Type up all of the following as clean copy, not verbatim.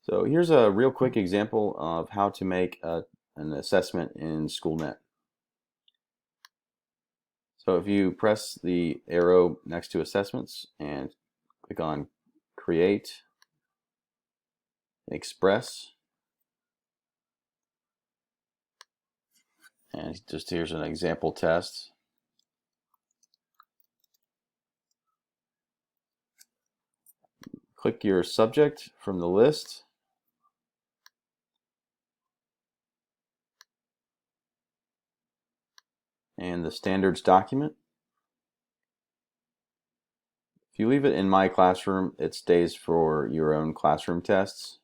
So here's a real quick example of how to make an assessment in SchoolNet. So if you press the arrow next to assessments and click on Create, Express, and just here's an example test. Click your subject from the list. And the standards document. If you leave it in My Classroom, it stays for your own classroom tests.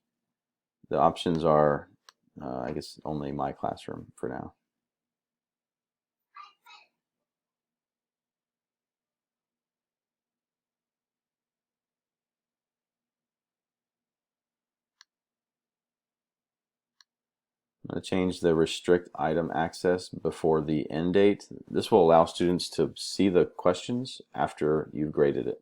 The options are, I guess, only My Classroom for now. I'm going to change the restrict item access before the end date. This will allow students to see the questions after you've graded it.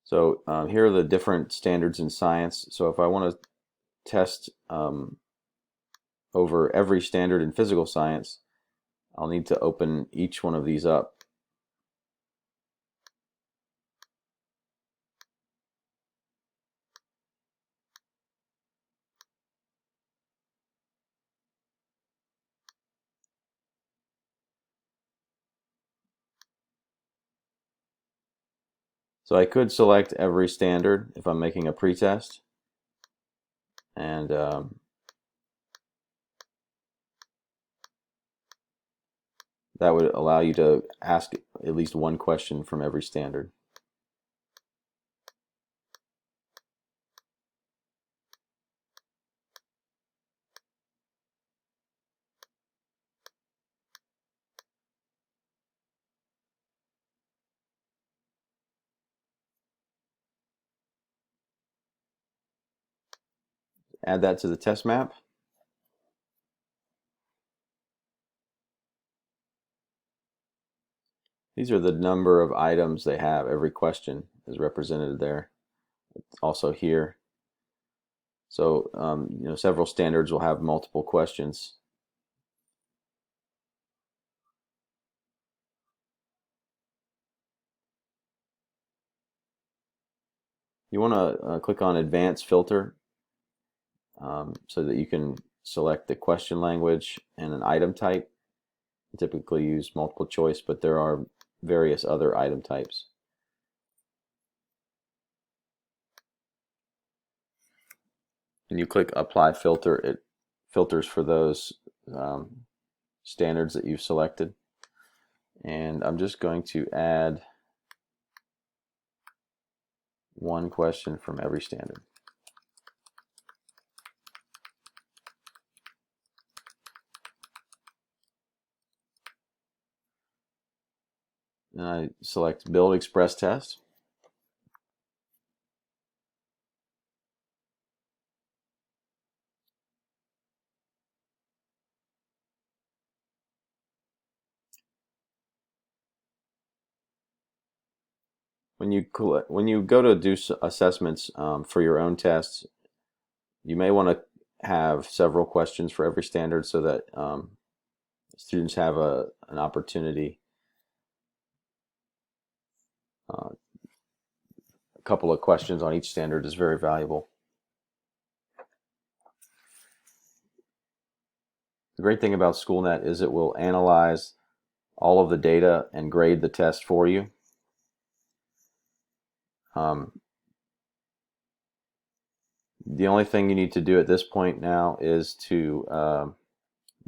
So here are the different standards in science. So if I want to test over every standard in physical science, I'll need to open each one of these up. So I could select every standard if I'm making a pretest, and that would allow you to ask at least one question from every standard. Add that to the test map. These are the number of items they have. Every question is represented there. It's also here. So several standards will have multiple questions. You want to click on Advanced Filter so that you can select the question language and an item type. I typically use multiple choice, but there are various other item types. And you click Apply Filter, it filters for those standards that you've selected. And I'm just going to add one question from every standard. And I select Build Express Test. When you go to do assessments for your own tests, you may want to have several questions for every standard so that students have an opportunity. A couple of questions on each standard is very valuable. The great thing about SchoolNet is it will analyze all of the data and grade the test for you. The only thing you need to do at this point now is to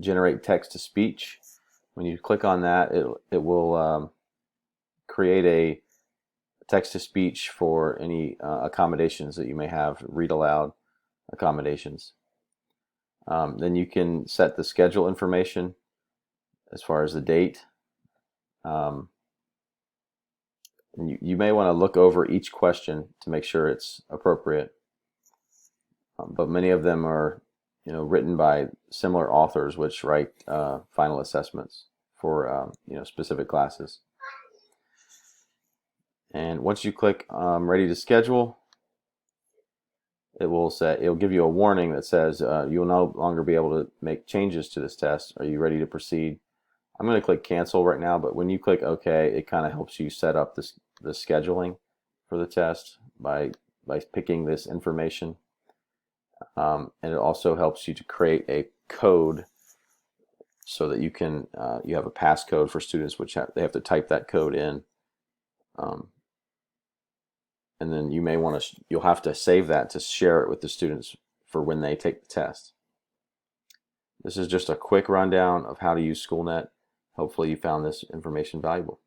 generate text-to-speech. When you click on that, it will create a text-to-speech for any accommodations that you may have, read-aloud accommodations. Then you can set the schedule information as far as the date. You may want to look over each question to make sure it's appropriate. But many of them are written by similar authors which write final assessments for specific classes. And once you click ready to schedule, it'll give you a warning that says you'll no longer be able to make changes to this test. Are you ready to proceed? I'm going to click cancel right now, but when you click OK, it kind of helps you set up the scheduling for the test by picking this information. And it also helps you to create a code so that you can you have a passcode for students, which they have to type that code in. And then you'll have to save that to share it with the students for when they take the test. This is just a quick rundown of how to use SchoolNet. Hopefully you found this information valuable.